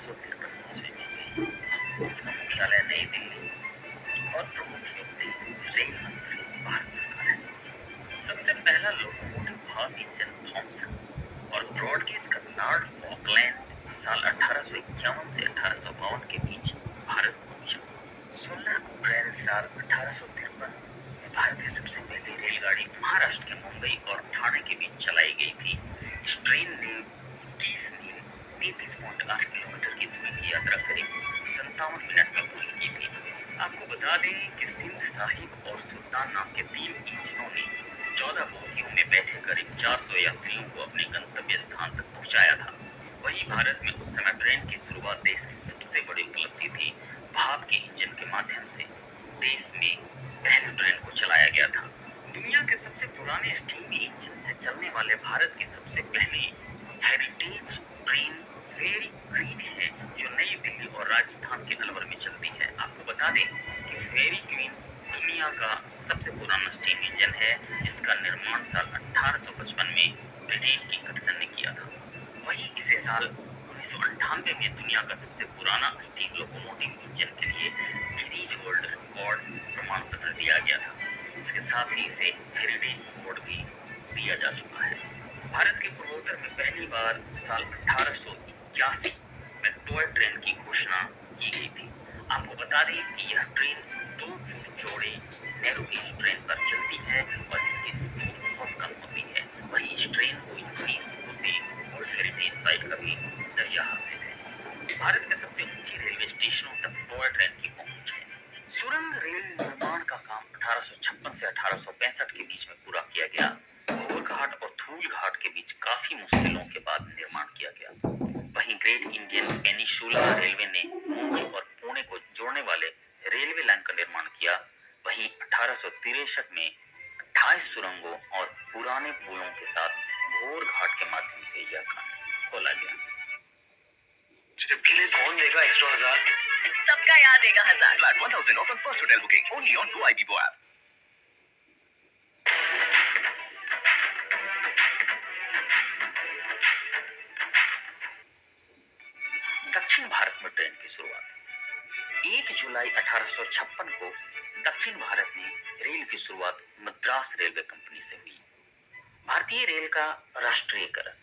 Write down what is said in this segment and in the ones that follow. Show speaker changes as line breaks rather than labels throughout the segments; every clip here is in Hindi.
1853 ईस्वी में हुई, जिसका मुख्यालय नई दिल्ली और प्रमुख व्यक्ति रेल मंत्री भारत सरकार है। सबसे पहला लोकोमोटिव भाप इंजन थॉमसन और ब्रॉडगेज का लॉर्ड फॉकलैंड साल 1851 से 1852 के बीच भारत पहुंचा। 16 अप्रैल साल 1853 में भारत की सबसे पहली रेलगाड़ी महाराष्ट्र के मुंबई और ठाणे के बीच चलाई गई थी। इस ट्रेन ने 21 मील 33.8 किलोमीटर की दूरी की यात्रा करीब 57 मिनट में पूरी की थी। आपको बता दें कि सिंध साहिब और सुल्तान नाम के 3 इंजनों ने 14 बोगियों में बैठे करीब 400 यात्रियों को अपने गंतव्य स्थान तक पहुंचाया था। वहीं भारत में उस समय ट्रेन की शुरुआत देश की सबसे बड़ी उपलब्धि थी। भाप के इंजन के माध्यम से देश में पहली ट्रेन को चलाया गया था। दुनिया के सबसे पुराने स्टीम इंजन से चलने वाले भारत की सबसे पहली हेरिटेज ट्रेन फेरी क्वीन है, जो नई दिल्ली और राजस्थान के अलवर में चलती है। आपको बता दें कि फेरी क्वीन दुनिया का सबसे पुराना स्टीम इंजन है, जिसका निर्माण साल 1855 में ब्रिटेन की हडसन ने किया था। वहीं इसे साल 1998 में दुनिया का सबसे पुराना स्टीम लोकोमोटिव इंजन के लिए गिनीज वर्ल्ड रिकॉर्ड प्रमाण पत्र दिया गया था। इसके साथ ही इसे हेरिटेज अवार्ड भी दिया जा चुका है। भारत के पूर्वोत्तर में पहली बार साल 1881 में टॉय ट्रेन की घोषणा की गई थी। आपको बता दें कि यह ट्रेन 2 फुट चौड़े नैरो गेज ट्रेन पर चलती है और इसकी स्पीड बहुत कम होती है। वहीं इस ट्रेन को यूनेस्को से वर्ल्ड हेरिटेज साइट का भी दर्जा हासिल है। भारत के सबसे ऊंचे रेलवे स्टेशनों तक टॉय ट्रेन की पहुंच है। सुरंग रेल निर्माण का काम 1856 से 1865 के बीच में पूरा किया गया। घोरघाट और धूल घाट के बीच काफी मुश्किलों के बाद निर्माण किया गया। वहीं ग्रेट इंडियन पेनिनसुला रेलवे ने मुंबई और पुणे को जोड़ने वाले रेलवे लाइन का निर्माण किया। वहीं 1863 में 28 सुरंगों और पुराने पुलों के साथ घोरघाट के माध्यम से यह खंड खोला गया।
ट्रिप के लिए कौन देगा एक्स्ट्रा 1000?
सबका याद देगा 1000।
Flat 1000 off on first hotel booking only on GoIBibo app.
दक्षिण भारत में ट्रेन की शुरुआत 1 जुलाई 1856 को दक्षिण भारत में रेल की शुरुआत मद्रास रेलवे कंपनी से हुई। भारतीय रेल का राष्ट्रीयकरण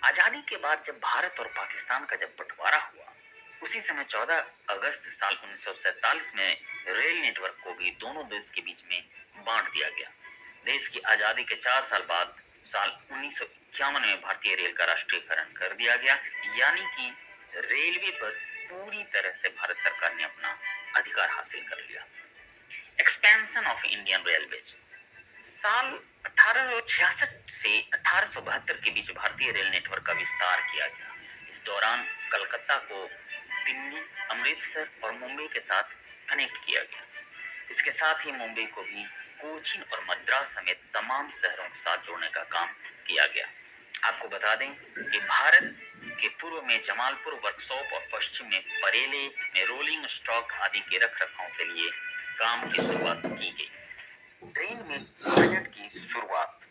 आजादी के बाद जब भारत और पाकिस्तान का जब बंटवारा हुआ, उसी समय 14 अगस्त साल 1947 में रेल नेटवर्क को भी दोनों देश के बीच में बांट दिया गया। देश की आजादी के 4 साल बाद साल 1951 में भारतीय रेल का राष्ट्रीयकरण कर दिया गया, यानी कि रेलवे पर पूरी तरह से भारत सरकार ने अपना अधिकार हासिल कर लिया। एक्सपेंशन ऑफ इंडियन रेलवेज साल 1866 से 1872 के बीच भारतीय रेल नेटवर्क का विस्तार किया गया। इस दौरान कलकत्ता को दिल्ली, अमृतसर और मुंबई के साथ कनेक्ट किया गया। इसके साथ ही मुंबई को भी कोचीन और मद्रास समेत तमाम शहरों के साथ जोड़ने का काम किया गया। आपको बता दें कि भारत के पूर्व में जमालपुर वर्कशॉप और पश्चिम में बरेली में रोलिंग स्टॉक आदि के रखरखाव के लिए काम की शुरुआत की गई। ट्रेन में टॉयलेट की शुरुआत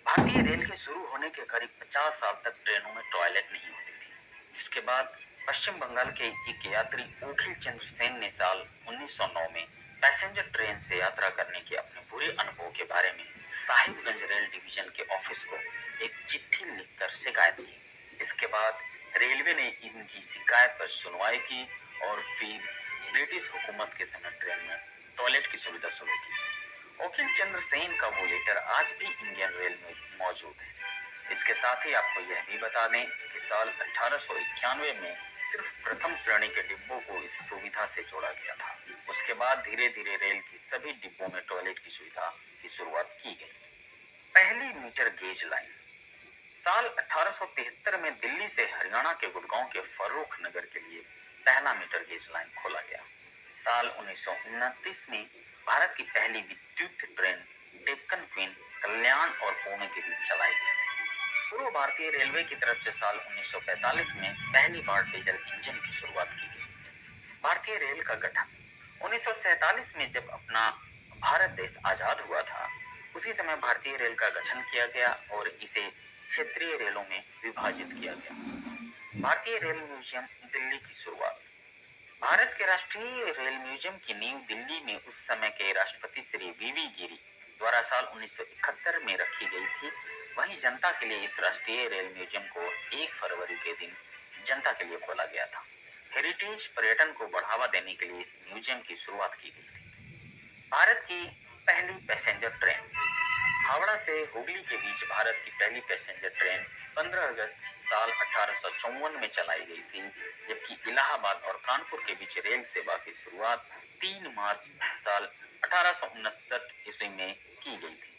भारतीय रेल के शुरू होने के करीब 50 साल तक ट्रेनों में टॉयलेट नहीं होती थी, जिसके बाद पश्चिम बंगाल के एक यात्री ओखिल चंद्र सेन ने साल 1909 में पैसेंजर ट्रेन से यात्रा करने के अपने बुरे अनुभव के बारे में साहिबगंज रेल डिवीजन के ऑफिस को एक चिट्ठी लिखकर शिकायत की। इसके बाद रेलवे ने इनकी शिकायत पर सुनवाई की और फिर ब्रिटिश हुकूमत के समय ट्रेन में टॉयलेट की सुविधा शुरू की। ओखिल चंद्र सेन का वो लेटर आज भी इंडियन रेल में मौजूद है। इसके साथ ही आपको यह भी बता दें कि साल 1891 में सिर्फ प्रथम श्रेणी के डिब्बों को इस सुविधा से जोड़ा गया था। उसके बाद धीरे धीरे रेल की सभी डिब्बों में टॉयलेट की सुविधा की शुरुआत की गई। पहली मीटर गेज लाइन साल 1873 में दिल्ली से हरियाणा के गुड़गांव के फर्रुख नगर के लिए पहला मीटर गेज लाइन खोला गया। साल 1929 में भारत की पहली विद्युत ट्रेन डेक्कन क्वीन कल्याण और पुणे के बीच चलाई गई थी। पूर्व भारतीय रेलवे की तरफ से साल 1945 में पहली बार डीजल इंजन की शुरुआत की गई। भारतीय रेल का गठन 1947 में जब अपना भारत देश आजाद हुआ था, उसी समय भारतीय रेल का गठन किया गया और इसे क्षेत्रीय रेलों में विभाजित किया गया। भारतीय रेल म्यूजियम दिल्ली की शुरुआत। भारत के राष्ट्रीय रेल म्यूजियम की नींव दिल्ली में उस समय के राष्ट्रपति श्री वीवी गिरी द्वारा साल 1971 में रखी गई थी। वहीं जनता के लिए इस राष्ट्रीय रेल म्यूजियम को 1 फरवरी के दिन जनता के लिए खोला गया था। हेरिटेज पर्यटन को बढ़ावा देने के लिए इस म्यूजियम की शुरुआत की गई थी। भारत की पहली पैसेंजर ट्रेन। हावड़ा से हुगली के बीच भारत की पहली पैसेंजर ट्रेन 15 अगस्त साल 1854 में चलाई गई थी, जबकि इलाहाबाद और कानपुर के बीच रेल सेवा की शुरुआत 3 मार्च साल 1859 ईस्वी में की गई थी।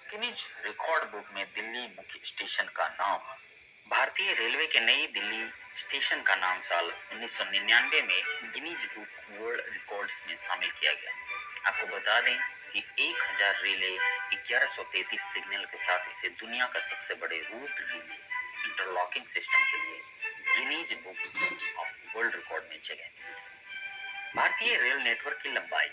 गिनीज रिकॉर्ड बुक में दिल्ली मुख्य स्टेशन का नाम। भारतीय रेलवे के नई दिल्ली स्टेशन का नाम साल 1999 में गिनीज बुक वर्ल्ड रिकॉर्ड्स में शामिल किया गया। आपको बता दें कि 1000 रेले 1133 सिग्नल के साथ इसे दुनिया का सबसे बड़े रूट रिले इंटरलॉकिंग सिस्टम के लिए Guinness book of world record में जगह मिली है। भारतीय रेल नेटवर्क की लंबाई।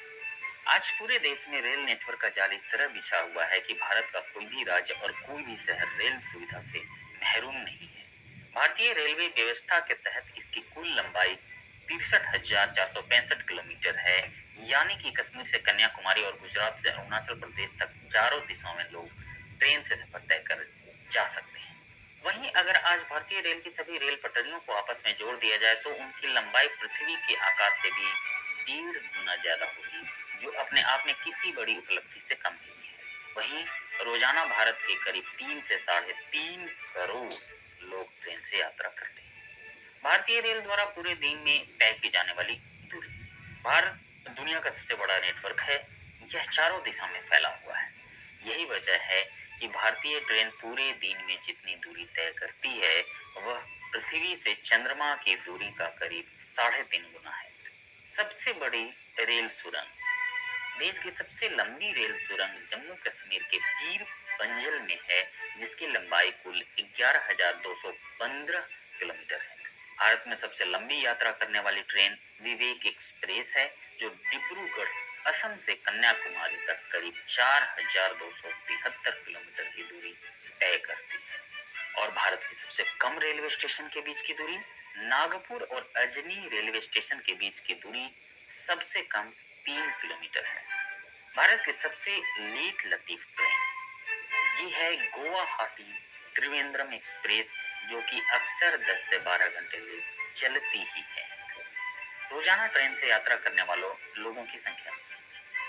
आज पूरे देश में रेल नेटवर्क का जाल इस तरह बिछा हुआ है कि भारत का कोई भी राज्य और कोई भी शहर रेल सुविधा से महरूम नहीं है। भारतीय रेलवे व्यवस्था के तहत इसकी कुल लंबाई 63,465 किलोमीटर है, यानी कि कश्मीर से कन्याकुमारी और गुजरात से अरुणाचल प्रदेश तक चारों दिशाओं में लोग ट्रेन से सफर तय कर जा सकते हैं। वहीं अगर आज भारतीय रेल की सभी रेल पटरियों को आपस में जोड़ दिया जाए तो उनकी लंबाई पृथ्वी के आकार से भी 1.5 गुना ज्यादा होगी, जो अपने आप में किसी बड़ी उपलब्धि से कम नहीं है। वहीं रोजाना भारत के करीब 3 से 3.5 करोड़ लोग ट्रेन से यात्रा करते हैं। भारतीय रेल द्वारा पूरे दिन में तय की जाने वाली दूरी। भारत दुनिया का सबसे बड़ा नेटवर्क है। यह चारों दिशा में फैला हुआ है। यही वजह है कि भारतीय ट्रेन पूरे दिन में जितनी दूरी तय करती है वह पृथ्वी से चंद्रमा की दूरी का करीब 3.5 गुना है। सबसे बड़ी रेल सुरंग। देश की सबसे लंबी रेल सुरंग जम्मू कश्मीर के पीर पंजल में है, जिसकी लंबाई कुल 11,215 किलोमीटर है। भारत में सबसे लंबी यात्रा करने वाली ट्रेन विवेक एक्सप्रेस है, जो डिब्रूगढ़ असम से कन्याकुमारी तक करीब 4,273 किलोमीटर की दूरी तय करती है। और भारत के सबसे कम रेलवे स्टेशन के बीच की दूरी। नागपुर और अजनी रेलवे स्टेशन के बीच की दूरी सबसे कम 3 किलोमीटर है। भारत की सबसे लेट लतीफ ट्रेन ये है गुवाहाटी त्रिवेंद्रम एक्सप्रेस, जो कि अक्सर 10 से 12 घंटे लेट चलती ही है। रोजाना ट्रेन से यात्रा करने वालों लोगों की संख्या।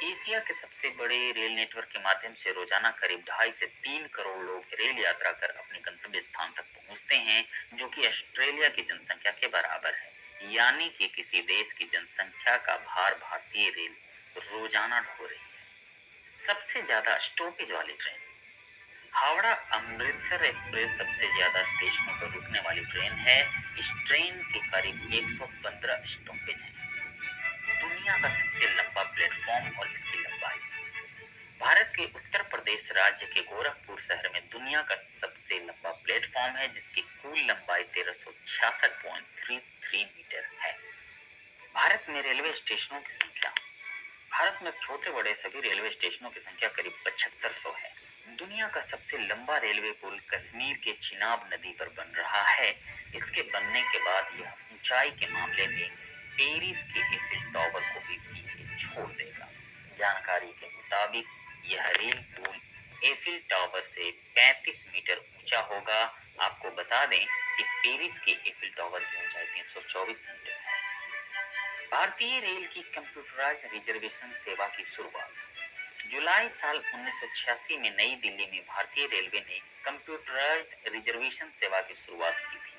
एशिया के सबसे बड़े रेल नेटवर्क के माध्यम से रोजाना करीब 2.5 से 3 करोड़ लोग रेल यात्रा कर अपने गंतव्य स्थान तक पहुंचते हैं, जो कि ऑस्ट्रेलिया की जनसंख्या के बराबर है। यानी कि किसी देश की जनसंख्या का भार भारतीय रेल रोजाना ढो रही है। सबसे ज्यादा स्टॉपेज वाली ट्रेन। हावड़ा अमृतसर एक्सप्रेस सबसे ज्यादा स्टेशनों पर रुकने वाली ट्रेन है। इस ट्रेन के करीब 115 स्टॉपेज हैं। दुनिया का सबसे लंबा प्लेटफॉर्म और इसकी लंबाई। भारत के उत्तर प्रदेश राज्य के गोरखपुर शहर में दुनिया का सबसे लंबा प्लेटफॉर्म है, जिसकी कुल लंबाई 1366.33 मीटर है। भारत में रेलवे स्टेशनों की संख्या। भारत में छोटे बड़े सभी रेलवे स्टेशनों की संख्या करीब 7500 है। दुनिया का सबसे लंबा रेलवे पुल कश्मीर के चिनाब नदी पर बन रहा है। इसके बनने के बाद यह ऊंचाई के मामले में पेरिस के एफिल टावर को भी पीछे छोड़ देगा। जानकारी के मुताबिक यह रेल पुल एफिल टावर से 35 मीटर ऊंचा होगा। आपको बता दें कि पेरिस के एफिल टावर की ऊंचाई 324 मीटर है। भारतीय रेल की कंप्यूटराइज्ड रिजर्वेशन सेवा की शुरुआत। जुलाई साल 1986 में नई दिल्ली में भारतीय रेलवे ने कंप्यूटराइज्ड रिजर्वेशन सेवा की शुरुआत की थी।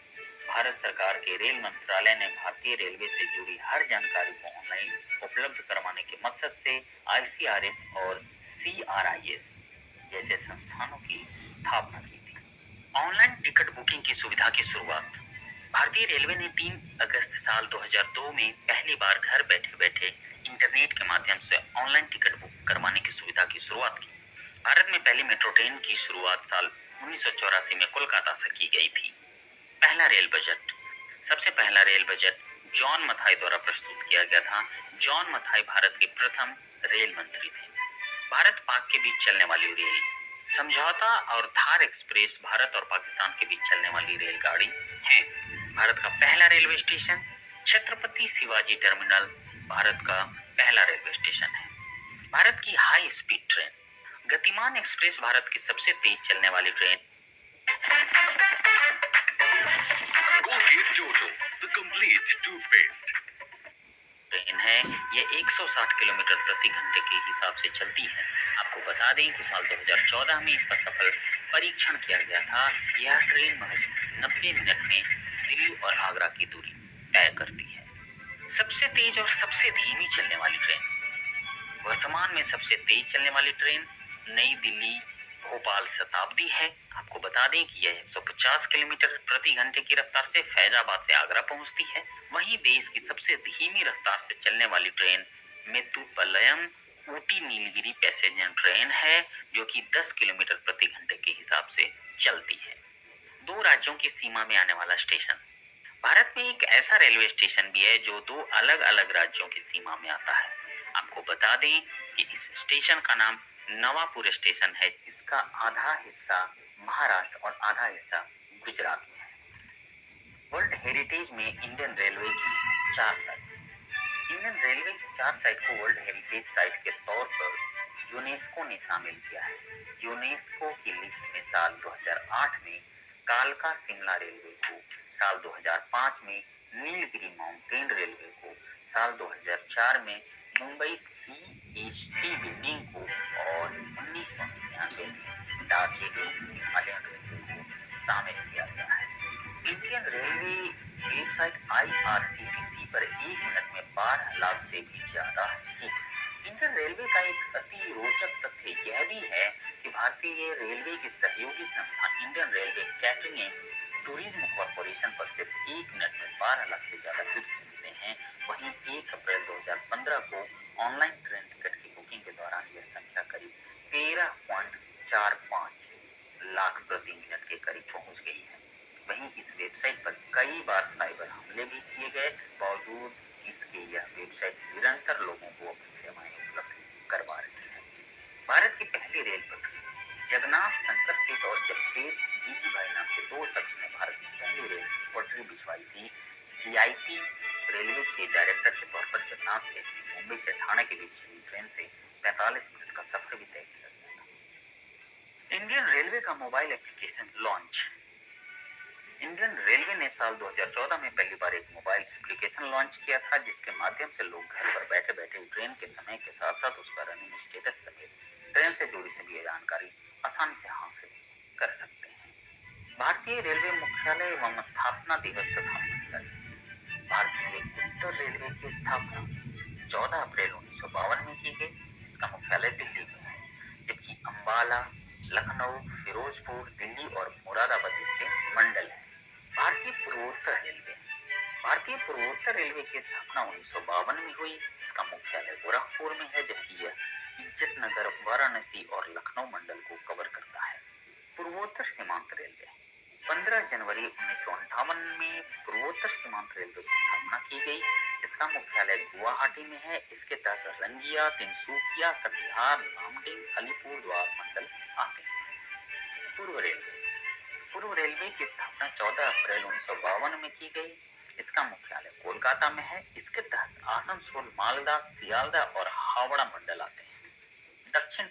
भारत सरकार के रेल मंत्रालय ने भारतीय रेलवे से जुड़ी हर जानकारी को ऑनलाइन उपलब्ध करवाने के मकसद से आईसीआरएस और सीआरआईएस जैसे संस्थानों की स्थापना की थी। ऑनलाइन टिकट बुकिंग की सुविधा की शुरुआत। भारतीय रेलवे ने 3 अगस्त साल 2002 में पहली बार घर बैठे बैठे इंटरनेट के माध्यम से ऑनलाइन टिकट बुक करवाने की सुविधा की शुरुआत की। भारत में पहली मेट्रो ट्रेन की शुरुआत साल 1984 में कोलकाता से की गई थी। पहला रेल बजट। सबसे पहला रेल बजट जॉन मथाई द्वारा प्रस्तुत किया गया था। जॉन मथाई भारत के प्रथम रेल मंत्री थे। भारत पाक के बीच चलने वाली रेल। समझौता और थार एक्सप्रेस भारत और पाकिस्तान के बीच चलने वाली रेलगाड़ी है। भारत का पहला railway station Chhatrapati Shivaji terminal Bharat का पहला रेलवे स्टेशन है। भारत की हाई स्पीड ट्रेन गतिमान एक्सप्रेस भारत की सबसे तेज चलने वाली train
Colgate Jojo, the complete toothpaste.
Train है। ये 160 किलोमीटर प्रति घंटे के हिसाब से चलती है। आपको बता दें कि साल 2014 में इसका सफल परीक्षण किया गया था। यह ट्रेन महज 90 मिनट में दिल्ली और आगरा की दूरी तय करती है। सबसे तेज और सबसे धीमी चलने वाली ट्रेन वर्तमान में सबसे तेज चलने वाली ट्रेन नई दिल्ली भोपाल शताब्दी है। आपको बता दें कि यह 150 किलोमीटर प्रति घंटे की रफ्तार से फैजाबाद से आगरा पहुंचती है। वहीं देश की सबसे धीमी रफ्तार से चलने वाली train Mettupalayam Ooty Nilgiri passenger train है, जो कि 10 किलोमीटर प्रति घंटे के हिसाब से चलती है। दो राज्यों की सीमा में आने वाला स्टेशन भारत में एक ऐसा रेलवे स्टेशन भी है जो दो अलग अलग राज्यों की सीमा में आता है। आपको बता दें कि इस स्टेशन का नाम नवापुर स्टेशन है। इसका आधा हिस्सा महाराष्ट्र और आधा हिस्सा गुजरात में है। वर्ल्ड हेरिटेज में इंडियन रेलवे की 4 साइट इंडियन रेलवे की 4 साइट को वर्ल्ड हेरिटेज साइट के तौर पर यूनेस्को ने शामिल किया है। यूनेस्को की लिस्ट में साल 2008 में कालका शिमला रेलवे को, साल 2005 में नीलगिरी माउंटेन रेलवे को, साल 2004 में मुंबई सीएसटी बिल्डिंग को और 1999 में दार्जिलिंग हिमालयन रेलवे को शामिल किया गया है। इंडियन रेलवे वेबसाइट IRCTC पर 1 मिनट में 12 लाख से भी ज्यादा हिट्स। इंडियन रेलवे का एक अति रोचक तथ्य यह भी है कि भारतीय रेलवे की सहयोगी संस्था Indian railway catering and tourism corporation पर सिर्फ 1 मिनट में 12 लाख से ज्यादा हिट्स मिलते हैं। वहीं 1 अप्रैल 2015 को ऑनलाइन ट्रेन टिकट की बुकिंग के दौरान यह संख्या करीब 13.45 लाख प्रति मिनट के करीब पहुंच गई है। वहीं इस वेबसाइट पर कई बार साइबर हमले भी किए गए, बावजूद इसके यह वेबसाइट निरंतर लोगों को अपनी सेवाएं उपलब्ध करवा रही है। भारत की पहली रेल पटरी जगन्नाथ शंकर सेठ और जमशेद जीजीभाई नाम के 2 शख्स ने भारत की पहली रेल की पटरी बिछवाई थी। जीआईटी रेलवेज के डायरेक्टर के तौर पर जगन्नाथ सेठ ने मुंबई से ठाणे के बीच चली ट्रेन से 45 मिनट का सफर भी तय किया गया था। इंडियन रेलवे का mobile application launch Indian railway ने साल 2014 में पहली बार एक मोबाइल एप्लीकेशन लॉन्च किया था, जिसके माध्यम से लोग घर पर बैठे बैठे ट्रेन के समय के साथ साथ उसका रनिंग स्टेटस समेत ट्रेन से जुड़ी सभी जानकारी आसानी से हासिल कर सकते हैं। भारतीय रेलवे मुख्यालय एवं स्थापना दिवस तथा मंडल भारतीय उत्तर रेलवे की स्थापना 14 अप्रैल 1952 में की गई, जिसका मुख्यालय दिल्ली में है, जबकि अंबाला, लखनऊ, फिरोजपुर, दिल्ली और मुरादाबाद इसके मंडल हैं। भारतीय पूर्वोत्तर रेलवे की स्थापना 1952 में हुई। इसका मुख्यालय गोरखपुर में है, जबकि यह इज्जत नगर, वाराणसी और लखनऊ मंडल को कवर करता है। पूर्वोत्तर सीमांत रेलवे 15 जनवरी 1958 में पूर्वोत्तर सीमांत रेलवे की स्थापना की गई। इसका मुख्यालय गुवाहाटी में है। इसके तहत रंगिया, तिनसुकिया, कटिहार, नामडेव, अलीपुरद्वार मंडल आते हैं। पूर्व रेलवे की स्थापना 14 अप्रैल 1952 में की गई। इसका मुख्यालय कोलकाता में है। इसके तहत आसनसोल, मालदा, सियालदा और हावड़ा मंडल आते हैं। दक्षिण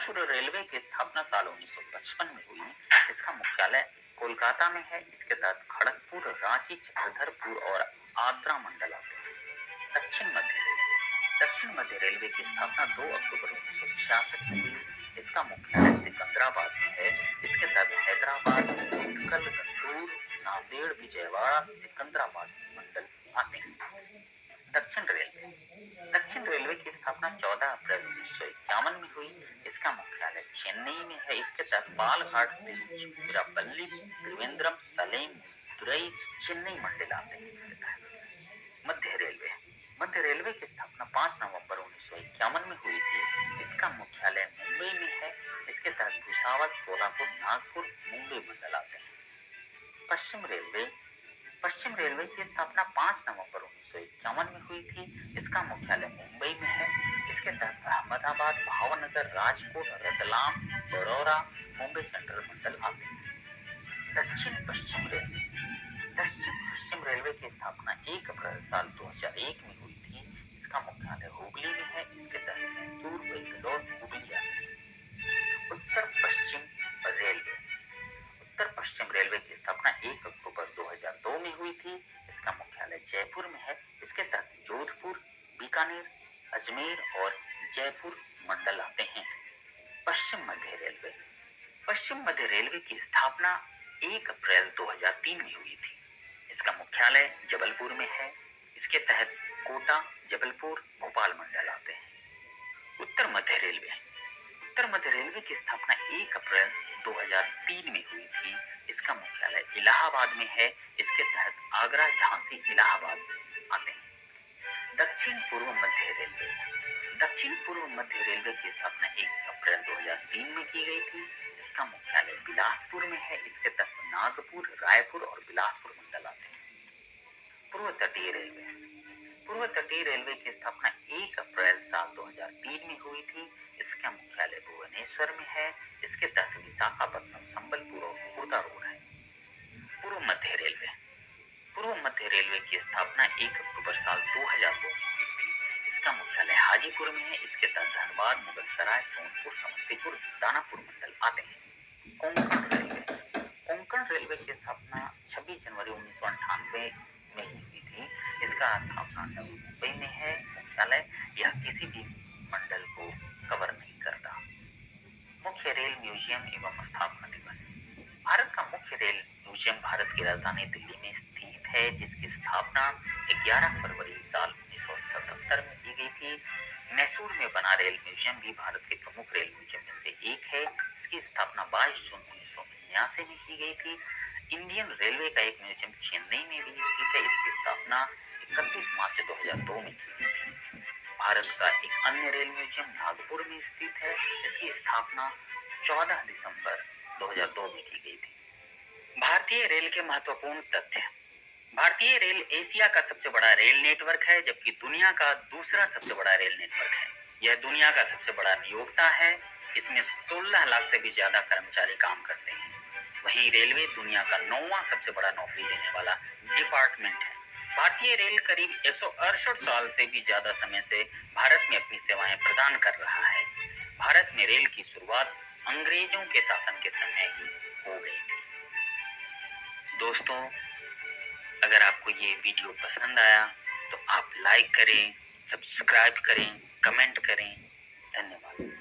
पूर्व रेलवे की स्थापना साल 1955 में हुई। इसका मुख्यालय कोलकाता में है। इसके तहत खड़गपुर, रांची, चक्रधरपुर और आद्रा मंडल आते हैं। दक्षिण मध्य रेलवे की स्थापना 2 अक्टूबर 1966 में हुई। इसका मुख्यालय सिकंदराबाद में है। इसके तहत हैदराबाद, उत्कल, गंटूर, नांदेड़, विजयवाड़ा, सिकंदराबाद मंडल आते हैं। दक्षिण रेलवे की स्थापना 14 अप्रैल 1951 में हुई। इसका मुख्यालय चेन्नई में है। इसके तहत बालघाट, तिरुचिरापल्ली, त्रिवेंद्रम, सलेम, मदुरई, चेन्नई मंडल आते हैं। इसके तहत मध्य रेलवे की स्थापना 5 नवंबर 1951 में हुई थी। इसका मुख्यालय मुंबई में है। इसके तहत भुसावल, सोलापुर, नागपुर, मुंबई मंडल आते हैं। पश्चिम पश्चिम रेलवे की स्थापना 5 नवंबर 1951 में हुई थी। इसका मुख्यालय मुंबई में है। इसके तहत अहमदाबाद, भावनगर, राजकोट, रतलाम, बड़ौरा, मुंबई सेंट्रल मंडल आते हैं। दक्षिण पश्चिम रेलवे। दक्षिण पश्चिम रेलवे की स्थापना 1 अप्रैल साल 2001 में हुई थी। इसका मुख्यालय हुगली में है। इसके तहत मैसूर, बेंगलोर, हुगली आते हैं। उत्तर पश्चिम रेलवे। उत्तर पश्चिम रेलवे की स्थापना 1 अक्टूबर 2002 में हुई थी। इसका मुख्यालय जयपुर में है। इसके तहत जोधपुर, बीकानेर, अजमेर और जयपुर मंडल आते हैं। पश्चिम मध्य रेलवे। पश्चिम मध्य रेलवे की स्थापना 1 अप्रैल 2003 में हुई थी। इसका मुख्यालय जबलपुर में है। इसके तहत कोटा, जबलपुर, भोपाल मंडल आते हैं। उत्तर मध्य रेलवे। उत्तर मध्य रेलवे की स्थापना 1 अप्रैल 2003 में हुई थी। इसका मुख्यालय इलाहाबाद में है। इसके तहत आगरा, झांसी, इलाहाबाद आते हैं। दक्षिण पूर्व मध्य रेलवे। दक्षिण पूर्व मध्य रेलवे की स्थापना 1 अप्रैल 2003 में की गई थी। इसका मुख्यालय बिलासपुर में है। इसके तहत नागपुर, रायपुर और बिलासपुर मंडल आते हैं। पूर्व तटीय रेलवे। पूर्व तटीय रेलवे की स्थापना 1 अप्रैल साल 2003 में हुई थी। इसका मुख्यालय भुवनेश्वर में है। इसके तहत विशाखापट्टनम, संबलपुर और खुर्दा रोड है। पूर्व मध्य रेलवे। पूर्व मध्य रेलवे की स्थापना 1 अक्टूबर साल 2002 में हुई थी। इसका मुख्यालय हाजीपुर में है। इसके तहत धनबाद, मुगलसराय, सोनपुर, समस्तीपुर, दानापुर मंडल आते हैं। कोंकण रेलवे। कोंकण रेलवे की स्थापना 26 जनवरी 1998 में ही हुई थी। इसका स्थापना नवी मुंबई में है। मुख्यालय यह किसी भी मंडल को कवर नहीं करता। मुख्य रेल म्यूजियम एवं स्थापना दिवस। भारत का मुख्य रेल म्यूजियम भारत की राजधानी दिल्ली में स्थित है, जिसकी स्थापना 11 फरवरी साल 1977 में की गई थी। मैसूर में बना रेल म्यूजियम भी भारत के प्रमुख रेल म्यूजियम में से एक है। इसकी स्थापना 22 जून 1989 में की गई थी। इंडियन रेलवे का एक म्यूजियम चेन्नई में भी स्थित है। इसकी स्थापना 31 मार्च 2002 में की गई थी। भारत का एक अन्य रेल म्यूजियम नागपुर में स्थित है। इसकी स्थापना 14 दिसंबर 2002 में की गई थी। भारतीय रेल के महत्वपूर्ण तथ्य। भारतीय रेल एशिया का सबसे बड़ा रेल नेटवर्क है, जबकि दुनिया का दूसरा सबसे बड़ा रेल नेटवर्क है। यह दुनिया का सबसे बड़ा नियोक्ता है। इसमें 16 लाख से भी ज्यादा कर्मचारी काम करते हैं। वहीं रेलवे दुनिया का 9वां सबसे बड़ा नौकरी देने वाला डिपार्टमेंट है। भारतीय रेल करीब 168 साल से भी ज्यादा समय से भारत में अपनी सेवाएं प्रदान कर रहा है। भारत में रेल की शुरुआत अंग्रेजों के शासन के समय ही हो गई थी। दोस्तों, अगर आपको ये वीडियो पसंद आया तो आप लाइक करें, सब्सक्राइब करें, कमेंट करें। धन्यवाद।